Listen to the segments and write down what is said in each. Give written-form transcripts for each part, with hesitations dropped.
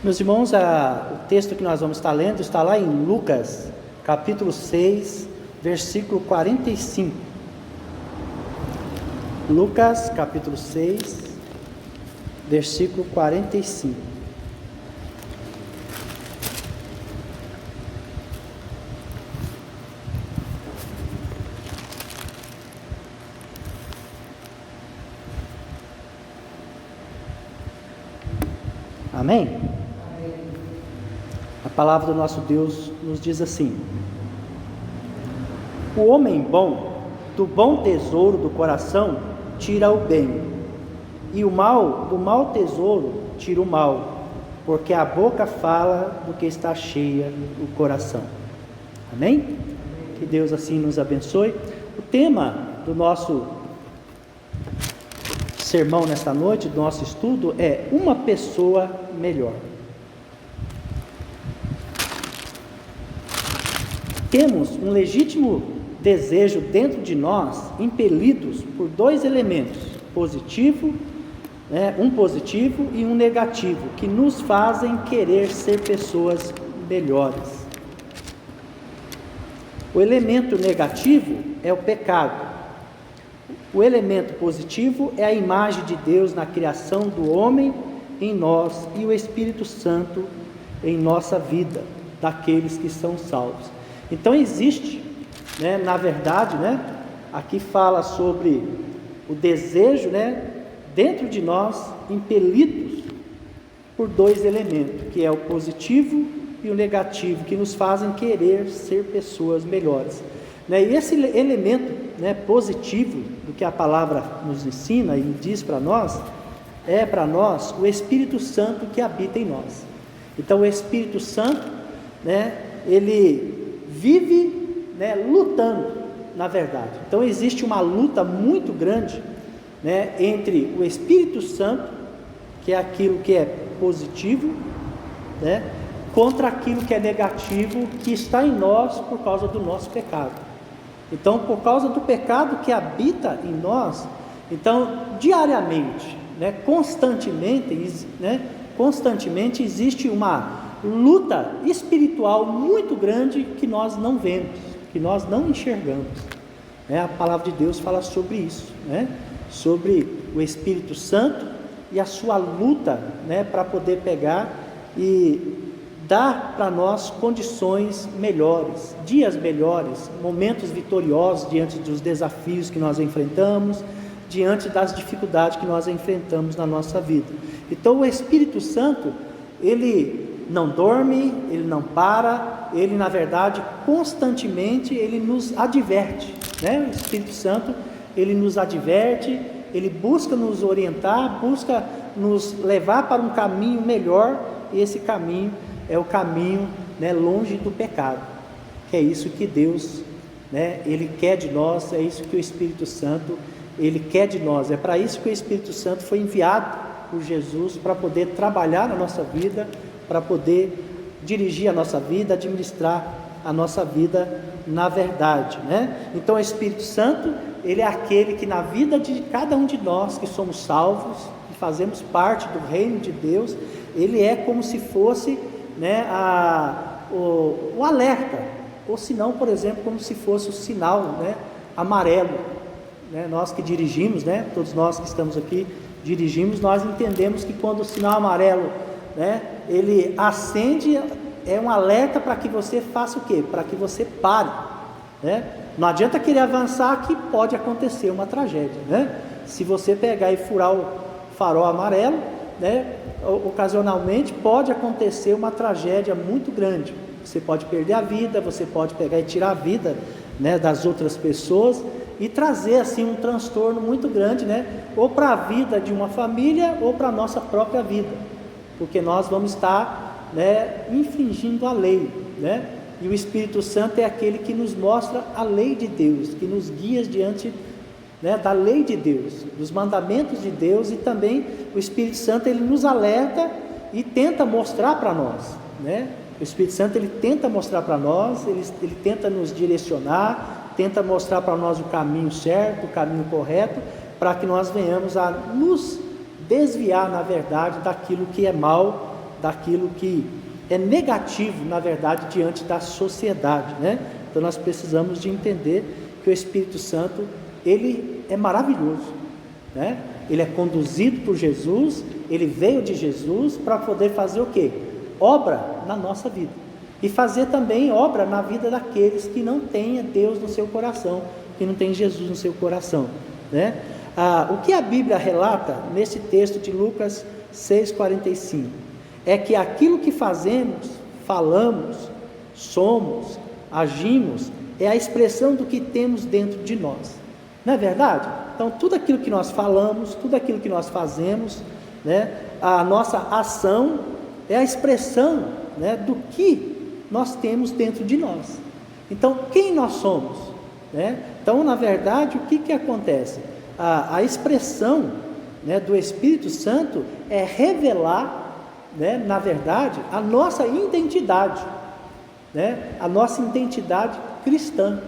Meus irmãos, o texto que nós vamos estar lendo está lá em Lucas, capítulo 6, versículo 45. Lucas, capítulo 6, versículo 45. Amém? A palavra do nosso Deus nos diz assim: o homem bom, do bom tesouro do coração, tira o bem, e o mal, do mau tesouro, tira o mal, porque a boca fala do que está cheia o coração. Amém? Que Deus assim nos abençoe. O tema do nosso sermão nesta noite, do nosso estudo, é uma pessoa melhor. Temos um legítimo desejo dentro de nós, impelidos por dois elementos, positivo, um positivo e um negativo, que nos fazem querer ser pessoas melhores. O elemento negativo é o pecado. O elemento positivo é a imagem de Deus na criação do homem em nós e o Espírito Santo em nossa vida, daqueles que são salvos. Então existe, na verdade, aqui fala sobre o desejo, dentro de nós, impelidos por dois elementos, que é o positivo e o negativo, que nos fazem querer ser pessoas melhores. E esse elemento positivo, do que a palavra nos ensina e diz para nós, é para nós o Espírito Santo que habita em nós. Então o Espírito Santo, ele vive lutando, na verdade. Então existe uma luta muito grande entre o Espírito Santo, que é aquilo que é positivo, contra aquilo que é negativo, que está em nós por causa do nosso pecado. Então, por causa do pecado que habita em nós, então, diariamente, constantemente existe uma luta espiritual muito grande que nós não vemos, que nós não enxergamos. A palavra de Deus fala sobre isso, sobre o Espírito Santo e a sua luta, para poder pegar e dar para nós condições melhores, dias melhores, momentos vitoriosos diante dos desafios que nós enfrentamos, diante das dificuldades que nós enfrentamos na nossa vida. Então o Espírito Santo, ele não dorme, ele não para, ele na verdade constantemente ele nos adverte, o Espírito Santo, ele nos adverte, ele busca nos orientar, busca nos levar para um caminho melhor, e esse caminho é o caminho longe do pecado, que é isso que Deus ele quer de nós, é isso que o Espírito Santo ele quer de nós, é para isso que o Espírito Santo foi enviado por Jesus, para poder trabalhar na nossa vida, para poder dirigir a nossa vida, administrar a nossa vida na verdade, Então o Espírito Santo, ele é aquele que na vida de cada um de nós que somos salvos, que fazemos parte do reino de Deus, ele é como se fosse o alerta, ou se não, por exemplo, como se fosse o sinal amarelo. Nós que dirigimos, todos nós que estamos aqui dirigimos, nós entendemos que quando o sinal amarelo ele acende, é um alerta para que você faça o quê? Para que você pare. Não adianta querer avançar, que pode acontecer uma tragédia. Se você pegar e furar o farol amarelo, ocasionalmente pode acontecer uma tragédia muito grande. Você pode perder a vida, você pode pegar e tirar a vida das outras pessoas e trazer assim um transtorno muito grande, ou para a vida de uma família ou para a nossa própria vida, porque nós vamos estar infringindo a lei, e o Espírito Santo é aquele que nos mostra a lei de Deus, que nos guia diante da lei de Deus, dos mandamentos de Deus, e também o Espírito Santo ele nos alerta e tenta mostrar para nós, O Espírito Santo ele tenta mostrar para nós, ele tenta nos direcionar, tenta mostrar para nós o caminho certo, o caminho correto, para que nós venhamos a nos desviar, na verdade, daquilo que é mal daquilo que é negativo, na verdade, diante da sociedade, né? Então nós precisamos de entender que o Espírito Santo, ele é maravilhoso, né? Ele é conduzido por Jesus, ele veio de Jesus para poder fazer o quê? Obra na nossa vida, e fazer também obra na vida daqueles que não têm Deus no seu coração, que não tem Jesus no seu coração, né? O que a Bíblia relata nesse texto de Lucas 6,45 é que aquilo que fazemos, falamos, somos, agimos, é a expressão do que temos dentro de nós, não é verdade? Então tudo aquilo que nós falamos, tudo aquilo que nós fazemos, né, a nossa ação é a expressão, né, do que nós temos dentro de nós. Então quem nós somos, né? Então na verdade o que acontece? A expressão, né, do Espírito Santo é revelar, né, na verdade, a nossa identidade, né, a nossa identidade cristã,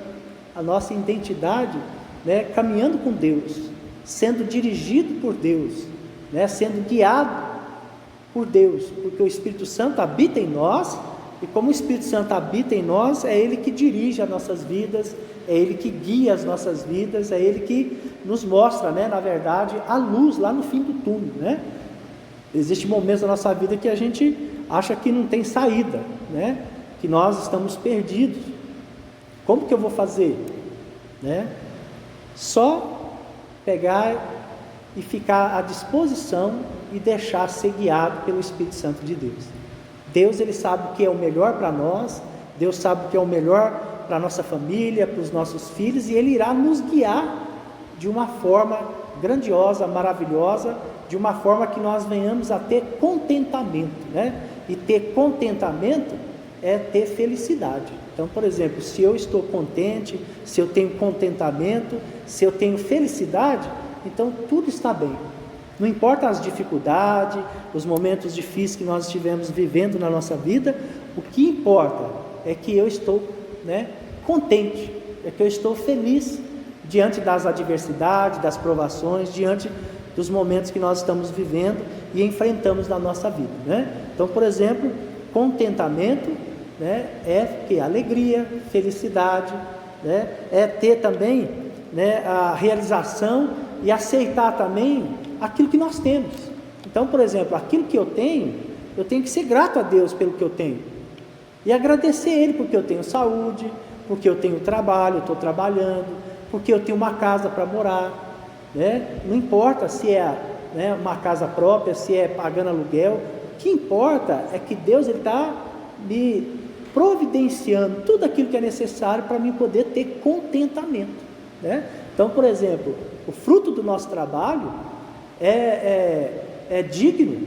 a nossa identidade, né, caminhando com Deus, sendo dirigido por Deus, né, sendo guiado por Deus, porque o Espírito Santo habita em nós, e como o Espírito Santo habita em nós, é Ele que dirige as nossas vidas, é Ele que guia as nossas vidas, é Ele que nos mostra, né, na verdade, a luz lá no fim do túnel, né? Existem momentos da nossa vida que a gente acha que não tem saída, né? Que nós estamos perdidos. Como que eu vou fazer, né? Só pegar e ficar à disposição e deixar ser guiado pelo Espírito Santo de Deus. Deus, Ele sabe o que é o melhor para nós, Deus sabe o que é o melhor para a nossa família, para os nossos filhos, e Ele irá nos guiar de uma forma grandiosa, maravilhosa, de uma forma que nós venhamos a ter contentamento, né? E ter contentamento é ter felicidade. Então, por exemplo, se eu estou contente, se eu tenho contentamento, se eu tenho felicidade, então tudo está bem. Não importa as dificuldades, os momentos difíceis que nós estivemos vivendo na nossa vida, o que importa é que eu estou, né, contente, é que eu estou feliz diante das adversidades, das provações, diante dos momentos que nós estamos vivendo e enfrentamos na nossa vida, né? Então, por exemplo, contentamento, né, é que alegria, felicidade, né, é ter também, né, a realização e aceitar também aquilo que nós temos. Então, por exemplo, aquilo que eu tenho que ser grato a Deus pelo que eu tenho, e agradecer Ele porque eu tenho saúde, porque eu tenho trabalho, estou trabalhando, porque eu tenho uma casa para morar, né? Não importa se é, né, uma casa própria, se é pagando aluguel, o que importa é que Deus está me providenciando tudo aquilo que é necessário para mim poder ter contentamento, né? Então, por exemplo, o fruto do nosso trabalho é digno,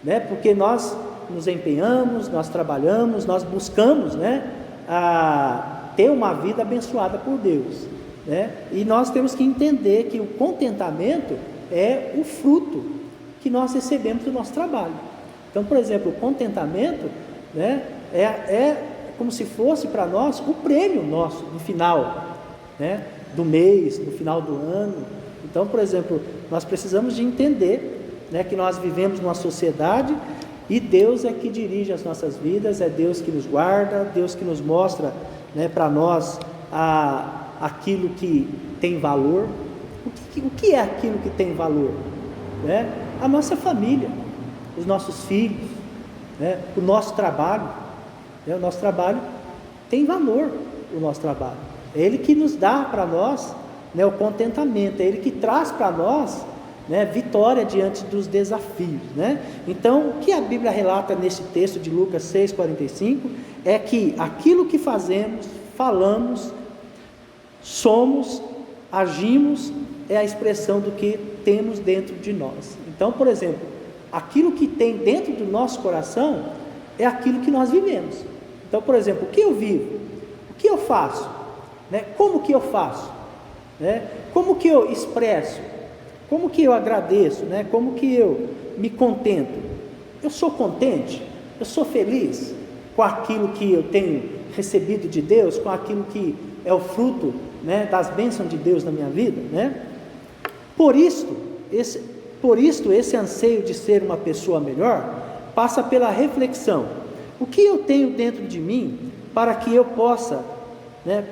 né? Porque nós nos empenhamos, nós trabalhamos, nós buscamos, né, a ter uma vida abençoada por Deus, né? E nós temos que entender que o contentamento é o fruto que nós recebemos do nosso trabalho. Então, por exemplo, o contentamento, né, é como se fosse para nós o prêmio nosso no final, né, do mês, no final do ano. Então, por exemplo, nós precisamos de entender, né, que nós vivemos numa sociedade e Deus é que dirige as nossas vidas, é Deus que nos guarda, Deus que nos mostra, né, para nós aquilo que tem valor. O que é aquilo que tem valor, né? A nossa família, os nossos filhos, né? O nosso trabalho, né? O nosso trabalho tem valor, o nosso trabalho, é Ele que nos dá para nós, né, o contentamento, é Ele que traz para nós, né, vitória diante dos desafios, né? Então, o que a Bíblia relata nesse texto de Lucas 6,45 é que aquilo que fazemos, falamos, somos, agimos, é a expressão do que temos dentro de nós. Então, por exemplo, aquilo que tem dentro do nosso coração é aquilo que nós vivemos. Então, por exemplo, o que eu vivo, o que eu faço, né? Como que eu faço, né? Como que eu expresso, como que eu agradeço, né? Como que eu me contento? Eu sou contente? Eu sou feliz com aquilo que eu tenho recebido de Deus, com aquilo que é o fruto, né, das bênçãos de Deus na minha vida, né? Por isto, esse anseio de ser uma pessoa melhor passa pela reflexão. O que eu tenho dentro de mim para que eu possa,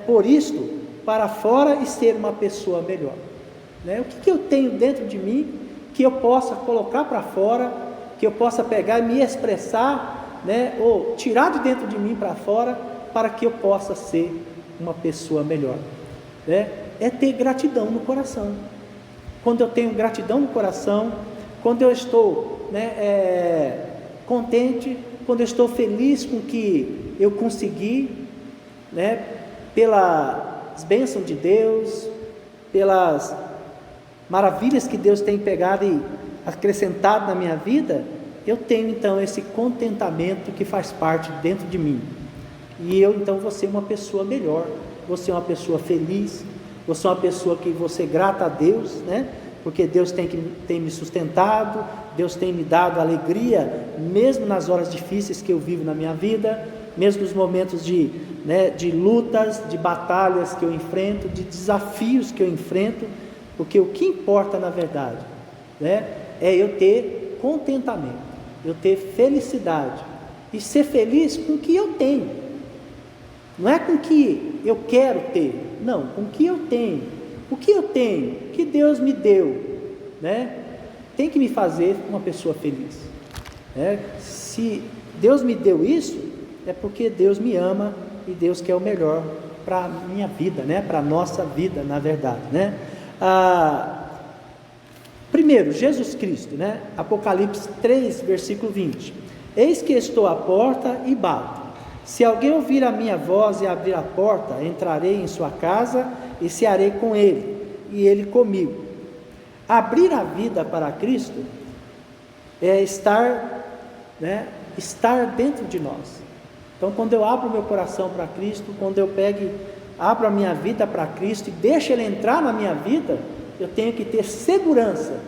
pôr isto para fora e ser uma pessoa melhor? O que eu tenho dentro de mim que eu possa colocar para fora, que eu possa pegar e me expressar, ou tirar de dentro de mim para fora, para que eu possa ser uma pessoa melhor? É ter gratidão no coração. Quando eu tenho gratidão no coração, quando eu estou contente, quando eu estou feliz com o que eu consegui, pelas bênçãos de Deus, pelas maravilhas que Deus tem pegado e acrescentado na minha vida, eu tenho então esse contentamento que faz parte dentro de mim, e eu então vou ser uma pessoa melhor, vou ser uma pessoa feliz, vou ser uma pessoa que vou ser grata a Deus, porque Deus tem me sustentado, Deus tem me dado alegria, mesmo nas horas difíceis que eu vivo na minha vida, mesmo nos momentos de lutas, de batalhas que eu enfrento, de desafios que eu enfrento, porque o que importa na verdade, é eu ter contentamento, eu ter felicidade, e ser feliz com o que eu tenho, não é com o que eu quero ter, não, com o que eu tenho. O que eu tenho, que Deus me deu, tem que me fazer uma pessoa feliz. Se Deus me deu isso, é porque Deus me ama e Deus quer o melhor para a minha vida, para a nossa vida, na verdade. Primeiro, Jesus Cristo, Apocalipse 3, versículo 20: eis que estou à porta e bato. Se alguém ouvir a minha voz e abrir a porta, entrarei em sua casa e cearei com ele, e ele comigo. Abrir a vida para Cristo é estar dentro de nós. Então, quando eu abro meu coração para Cristo, quando eu abro a minha vida para Cristo e deixo Ele entrar na minha vida, eu tenho que ter segurança,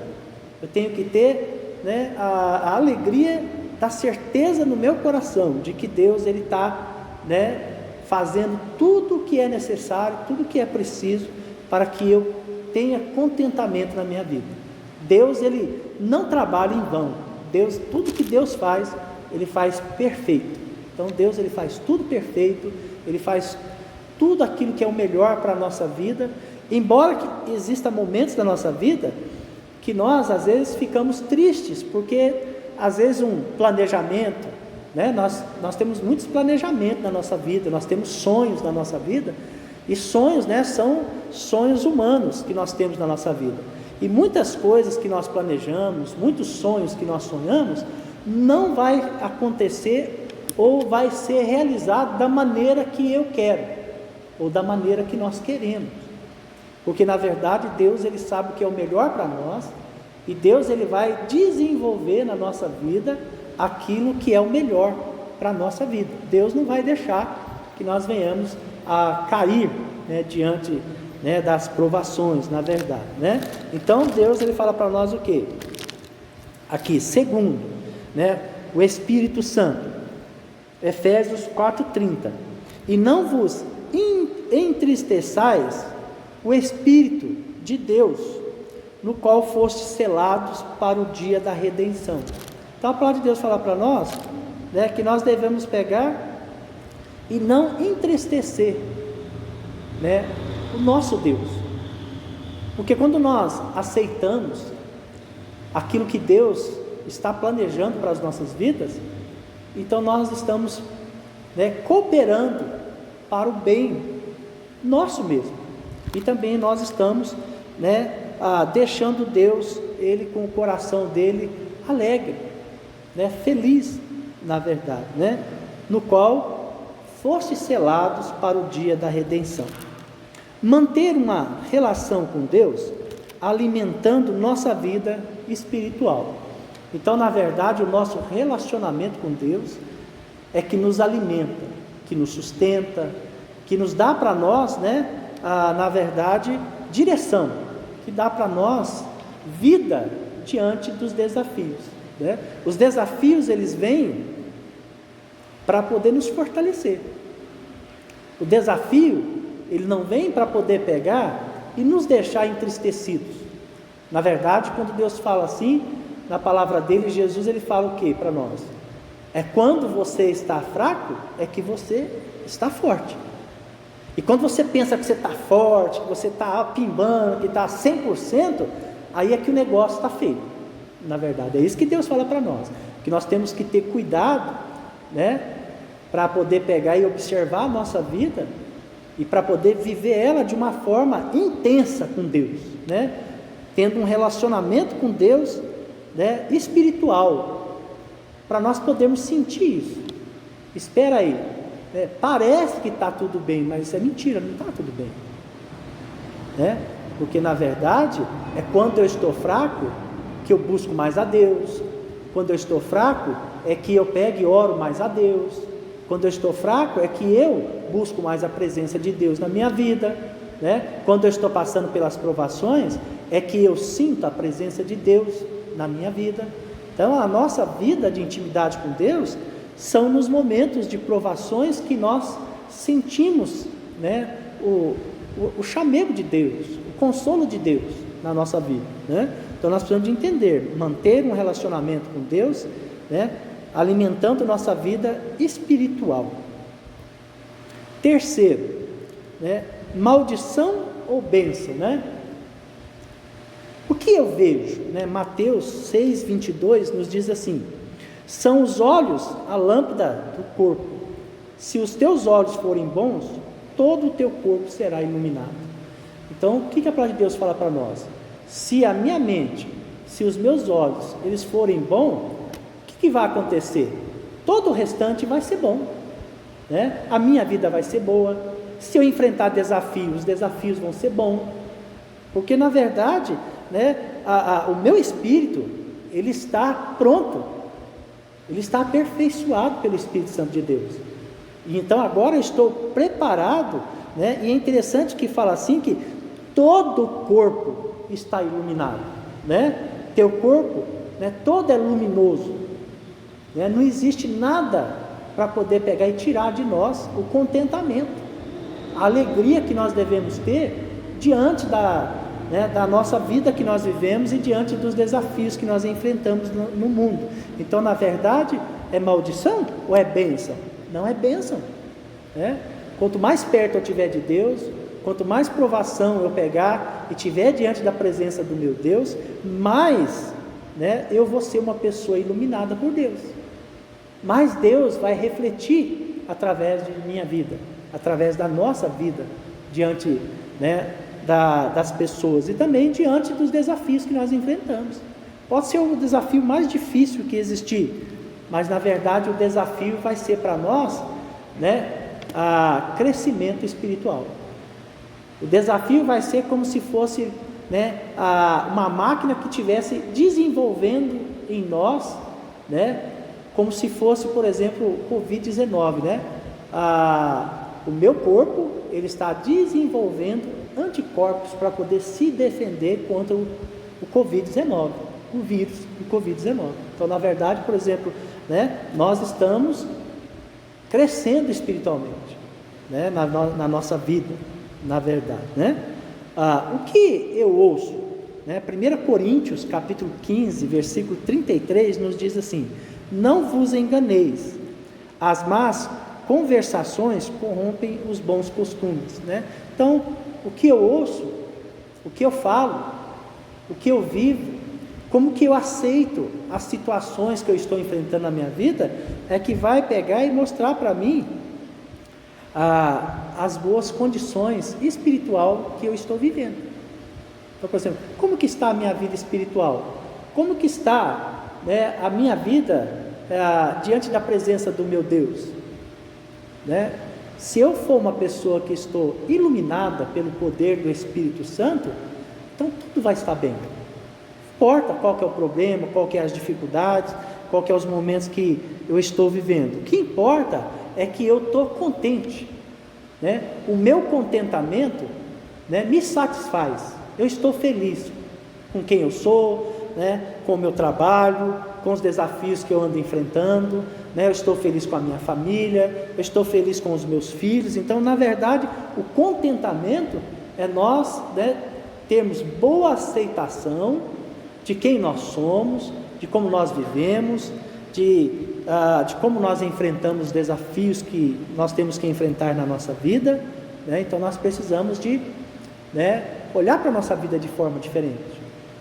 eu tenho que ter a alegria da certeza no meu coração de que Deus Ele está fazendo tudo o que é necessário, tudo o que é preciso para que eu tenha contentamento na minha vida. Deus Ele não trabalha em vão. Tudo que Deus faz, Ele faz perfeito. Então Deus Ele faz tudo perfeito, Ele faz tudo aquilo que é o melhor para a nossa vida, embora que exista momentos da nossa vida que nós às vezes ficamos tristes, porque às vezes um planejamento, nós temos muitos planejamentos na nossa vida, nós temos sonhos na nossa vida, e sonhos, são sonhos humanos que nós temos na nossa vida, e muitas coisas que nós planejamos, muitos sonhos que nós sonhamos, não vai acontecer, ou vai ser realizado da maneira que eu quero, ou da maneira que nós queremos, porque na verdade Deus Ele sabe o que é o melhor para nós, e Deus Ele vai desenvolver na nossa vida aquilo que é o melhor para a nossa vida. Deus não vai deixar que nós venhamos a cair diante das provações, na verdade. Então Deus Ele fala para nós o quê? Aqui, segundo, o Espírito Santo, Efésios 4:30: e não vos entristeçais o Espírito de Deus, no qual fostes selados para o dia da redenção. Então a palavra de Deus fala para nós, que nós devemos pegar e não entristecer, o nosso Deus, porque quando nós aceitamos aquilo que Deus está planejando para as nossas vidas, então nós estamos cooperando para o bem nosso mesmo, e também nós estamos deixando Deus, Ele com o coração dele alegre, feliz, na verdade, no qual fostes selados para o dia da redenção. Manter uma relação com Deus, alimentando nossa vida espiritual. Então, na verdade, o nosso relacionamento com Deus é que nos alimenta, que nos sustenta, que nos dá para nós, na verdade, direção, que dá para nós vida diante dos desafios. Os desafios, eles vêm para poder nos fortalecer. O desafio, ele não vem para poder pegar e nos deixar entristecidos. Na verdade, quando Deus fala assim, na palavra dele, Jesus, ele fala o que para nós? É quando você está fraco, é que você está forte. E quando você pensa que você está forte, que você está pimbando, que está 100%, aí é que o negócio está feio. Na verdade, é isso que Deus fala para nós. Que nós temos que ter cuidado, né? Para poder pegar e observar a nossa vida e para poder viver ela de uma forma intensa com Deus, né? Tendo um relacionamento com Deus, né, espiritual, para nós podermos sentir isso. Espera aí, parece que está tudo bem, mas isso é mentira, não está tudo bem, né? Porque na verdade é quando eu estou fraco que eu busco mais a Deus. Quando eu estou fraco é que eu pego e oro mais a Deus. Quando eu estou fraco é que eu busco mais a presença de Deus na minha vida, né? Quando eu estou passando pelas provações é que eu sinto a presença de Deus na minha vida. Então a nossa vida de intimidade com Deus são nos momentos de provações que nós sentimos, né, o chamego de Deus, o consolo de Deus na nossa vida, né? Então nós precisamos de entender, manter um relacionamento com Deus, né, alimentando nossa vida espiritual. Terceiro, né, maldição ou bênção, né? O que eu vejo, né? Mateus 6:22 nos diz assim: são os olhos a lâmpada do corpo. Se os teus olhos forem bons, todo o teu corpo será iluminado. Então, o que a palavra de Deus fala para nós? Se a minha mente, se os meus olhos, eles forem bons, o que vai acontecer? Todo o restante vai ser bom, né? A minha vida vai ser boa. Se eu enfrentar desafios, os desafios vão ser bons, porque na verdade, né, o meu espírito, ele está pronto, ele está aperfeiçoado pelo Espírito Santo de Deus. E então agora eu estou preparado, né? E é interessante que fala assim que todo o corpo está iluminado, né? Teu corpo, né, todo é luminoso, né? Não existe nada para poder pegar e tirar de nós o contentamento, a alegria que nós devemos ter diante da nossa vida que nós vivemos e diante dos desafios que nós enfrentamos no mundo. Então, na verdade, é maldição ou é bênção? Não é bênção, né? Quanto mais perto eu estiver de Deus, quanto mais provação eu pegar e estiver diante da presença do meu Deus, mais, né, eu vou ser uma pessoa iluminada por Deus. Mais Deus vai refletir através de minha vida, através da nossa vida, diante, né, das pessoas e também diante dos desafios que nós enfrentamos. Pode ser o desafio mais difícil que existir, mas na verdade o desafio vai ser para nós, né, crescimento espiritual. O desafio vai ser como se fosse, né, uma máquina que estivesse desenvolvendo em nós, né, como se fosse, por exemplo, o Covid-19, né? O meu corpo, ele está desenvolvendo anticorpos para poder se defender contra o Covid-19, o vírus do Covid-19. Então, na verdade, por exemplo, né, nós estamos crescendo espiritualmente, né, na nossa vida, na verdade, né? O que eu ouço, né, 1 Coríntios, capítulo 15, versículo 33, nos diz assim: não vos enganeis, as más conversações corrompem os bons costumes, né? Então, o que eu ouço, o que eu falo, o que eu vivo, como que eu aceito as situações que eu estou enfrentando na minha vida, é que vai pegar e mostrar para mim as boas condições espiritual que eu estou vivendo. Então, por exemplo, como que está a minha vida espiritual? Como que está, né, a minha vida diante da presença do meu Deus, né? Se eu for uma pessoa que estou iluminada pelo poder do Espírito Santo, então tudo vai estar bem. Não importa qual que é o problema, qual que é as dificuldades, qual que é os momentos que eu estou vivendo. O que importa é que eu estou contente, né? O meu contentamento, né, me satisfaz. Eu estou feliz com quem eu sou, né, com o meu trabalho, com os desafios que eu ando enfrentando, né? Eu estou feliz com a minha família, eu estou feliz com os meus filhos. Então, na verdade, o contentamento é nós, né, termos boa aceitação de quem nós somos, de como nós vivemos, de de como nós enfrentamos os desafios que nós temos que enfrentar na nossa vida, né? Então nós precisamos de, né, olhar para a nossa vida de forma diferente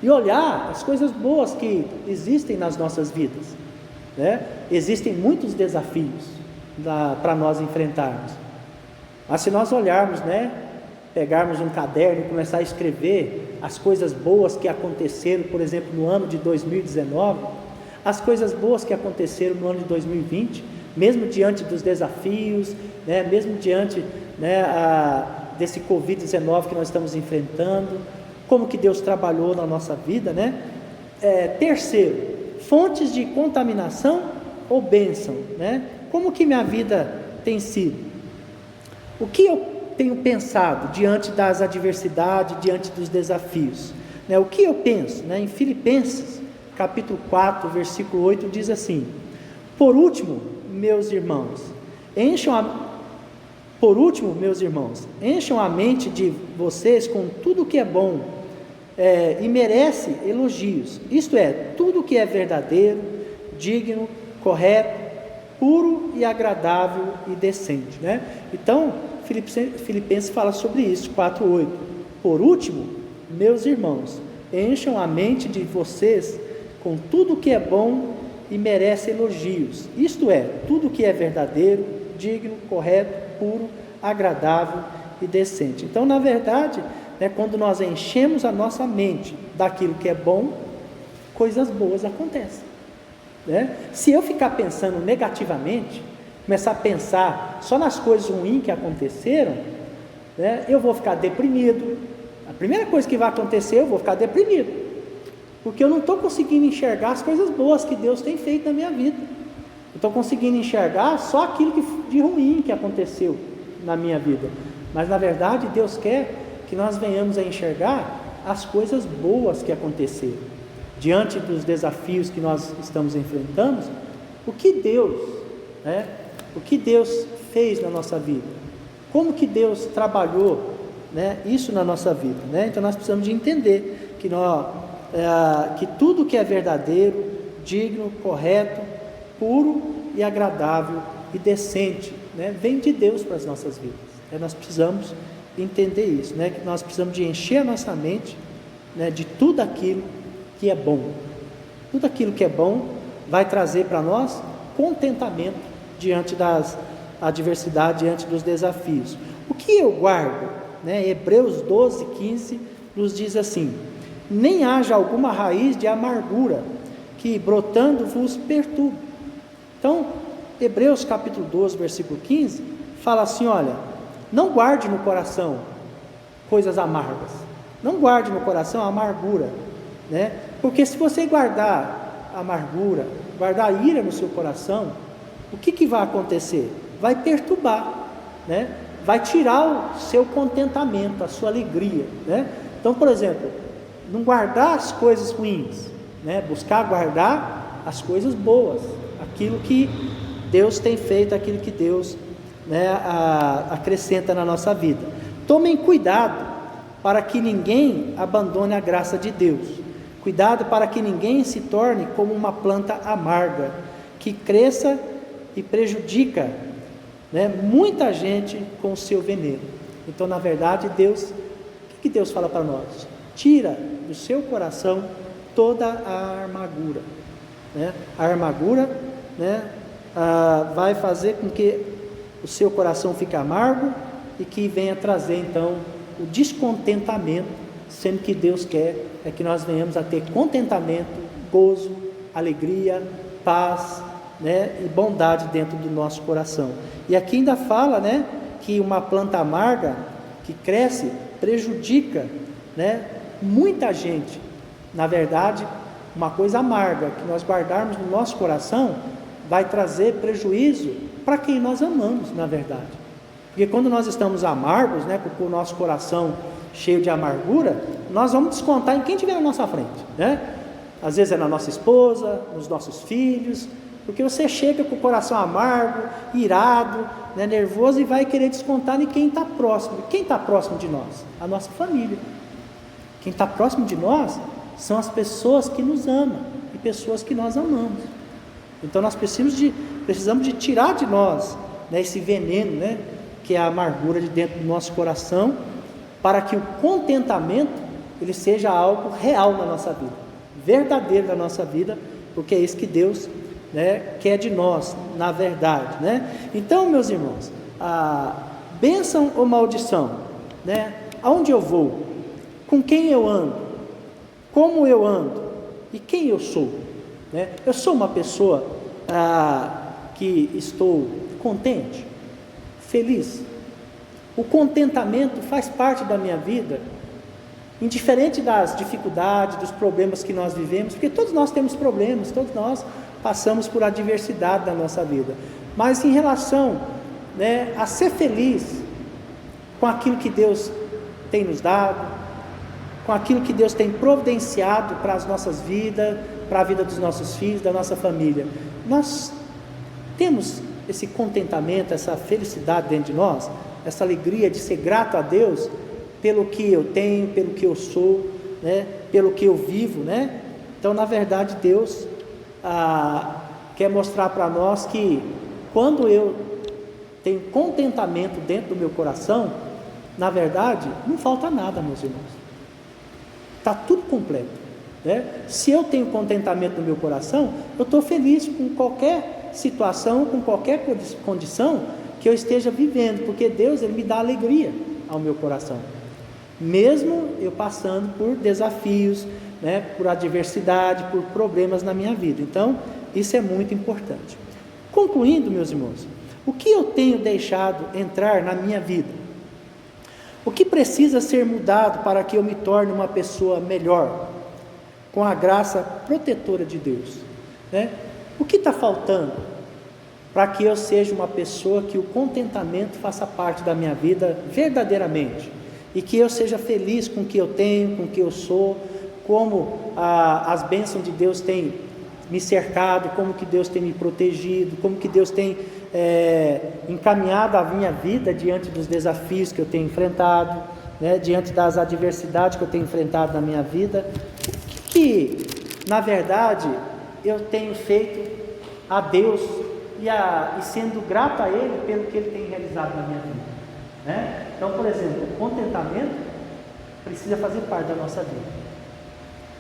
e olhar as coisas boas que existem nas nossas vidas, né? Existem muitos desafios para nós enfrentarmos, mas se nós olharmos, né, pegarmos um caderno e começar a escrever as coisas boas que aconteceram, por exemplo, no ano de 2019, as coisas boas que aconteceram no ano de 2020, mesmo diante dos desafios, né, mesmo diante, né, desse Covid-19 que nós estamos enfrentando, como que Deus trabalhou na nossa vida, né? Terceiro, fontes de contaminação ou bênção, né? Como que minha vida tem sido? O que eu tenho pensado diante das adversidades, diante dos desafios, né? O que eu penso, né? Em Filipenses, capítulo 4, versículo 8, diz assim: Por último, meus irmãos, encham a mente de vocês com tudo que é bom e merece elogios, isto é, tudo que é verdadeiro, digno, correto, puro e agradável e decente, né? Então, Filipenses fala sobre isso, 4:8. Por último, meus irmãos, encham a mente de vocês com tudo que é bom e merece elogios, isto é, tudo que é verdadeiro, digno, correto, puro, agradável e decente. Então, na verdade, né, quando nós enchemos a nossa mente daquilo que é bom, coisas boas acontecem, né? Se eu ficar pensando negativamente, começar a pensar só nas coisas ruins que aconteceram, né, eu vou ficar deprimido. A primeira coisa que vai acontecer, eu vou ficar deprimido, porque eu não estou conseguindo enxergar as coisas boas que Deus tem feito na minha vida. Eu estou conseguindo enxergar só aquilo de ruim que aconteceu na minha vida, mas na verdade Deus quer que nós venhamos a enxergar as coisas boas que aconteceram, diante dos desafios que nós estamos enfrentando, o que Deus, né, o que Deus fez na nossa vida, como que Deus trabalhou, né, isso na nossa vida, né? Então nós precisamos de entender que tudo que é verdadeiro, digno, correto, puro e agradável e decente, né, vem de Deus para as nossas vidas. Nós precisamos entender isso, né, que nós precisamos de encher a nossa mente, né, de tudo aquilo que é bom. Tudo aquilo que é bom vai trazer para nós contentamento diante das adversidades, diante dos desafios. O que eu guardo, né, Hebreus 12:15 nos diz assim: nem haja alguma raiz de amargura que brotando vos perturbe. Então, Hebreus capítulo 12, versículo 15, fala assim: olha, não guarde no coração coisas amargas, não guarde no coração a amargura, né? Porque se você guardar amargura, guardar ira no seu coração, o que vai acontecer? Vai perturbar, né? Vai tirar o seu contentamento, a sua alegria, né? Então, por exemplo, não guardar as coisas ruins, né? Buscar guardar as coisas boas, aquilo que Deus tem feito, aquilo que Deus, né, acrescenta na nossa vida. Tomem cuidado para que ninguém abandone a graça de Deus. Cuidado para que ninguém se torne como uma planta amarga, que cresça e prejudica, né, muita gente com o seu veneno. Então, na verdade, Deus, o que Deus fala para nós? Tira do seu coração toda a amargura, né? A amargura, né, vai fazer com que o seu coração fique amargo e que venha trazer então o descontentamento, sendo que Deus quer que nós venhamos a ter contentamento, gozo, alegria, paz, né, e bondade dentro do nosso coração. E aqui ainda fala, né, que uma planta amarga que cresce prejudica, né, muita gente. Na verdade, uma coisa amarga que nós guardarmos no nosso coração vai trazer prejuízo para quem nós amamos, na verdade. Porque quando nós estamos amargos, né, com o nosso coração cheio de amargura, nós vamos descontar em quem estiver na nossa frente, né? Às vezes é na nossa esposa, nos nossos filhos, porque você chega com o coração amargo, irado, né, nervoso, e vai querer descontar em quem está próximo. Quem está próximo de nós? A nossa família. Quem está próximo de nós são as pessoas que nos amam e pessoas que nós amamos. Então nós precisamos de tirar de nós, né, esse veneno, né, que é a amargura de dentro do nosso coração, para que o contentamento ele seja algo real na nossa vida, verdadeiro na nossa vida, porque é isso que Deus, né, quer de nós, na verdade, né? Então, meus irmãos, a bênção ou maldição, né? Aonde eu vou? Com quem eu ando? Como eu ando? E quem eu sou? Né? Eu sou uma pessoa que estou contente, feliz. O contentamento faz parte da minha vida, indiferente das dificuldades, dos problemas que nós vivemos, porque todos nós temos problemas, todos nós passamos por adversidade na nossa vida, mas em relação, né, a ser feliz com aquilo que Deus tem nos dado, com aquilo que Deus tem providenciado para as nossas vidas, para a vida dos nossos filhos, da nossa família, nós temos esse contentamento, essa felicidade dentro de nós, essa alegria de ser grato a Deus pelo que eu tenho, pelo que eu sou, né, pelo que eu vivo, né? Então, na verdade, Deus quer mostrar para nós que quando eu tenho contentamento dentro do meu coração, na verdade, não falta nada, meus irmãos. Está tudo completo, né? Se eu tenho contentamento no meu coração, eu estou feliz com qualquer situação, com qualquer condição que eu esteja vivendo, porque Deus, Ele me dá alegria ao meu coração, mesmo eu passando por desafios, né, por adversidade, por problemas na minha vida. Então, isso é muito importante. Concluindo, meus irmãos, o que eu tenho deixado entrar na minha vida? O que precisa ser mudado para que eu me torne uma pessoa melhor, com a graça protetora de Deus, né? O que está faltando para que eu seja uma pessoa que o contentamento faça parte da minha vida verdadeiramente, e que eu seja feliz com o que eu tenho, com o que eu sou, como as bênçãos de Deus têm me cercado, como que Deus tem me protegido, como que Deus tem encaminhado a minha vida diante dos desafios que eu tenho enfrentado, né, diante das adversidades que eu tenho enfrentado na minha vida, que na verdade eu tenho feito a Deus e sendo grato a Ele pelo que Ele tem realizado na minha vida, né? Então, por exemplo, o contentamento precisa fazer parte da nossa vida,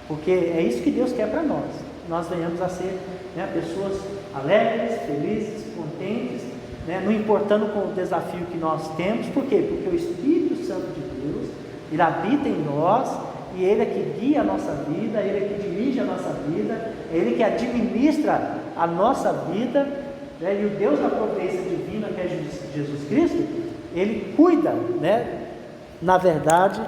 porque é isso que Deus quer para nós venhamos a ser, né, pessoas alegres, felizes, contentes, né, não importando com o desafio que nós temos. Por quê? Porque o Espírito Santo de Deus, Ele habita em nós, e Ele é que guia a nossa vida, Ele é que dirige a nossa vida, é Ele que administra a nossa vida, né, e o Deus da providência divina, que é Jesus Cristo, Ele cuida, né, na verdade,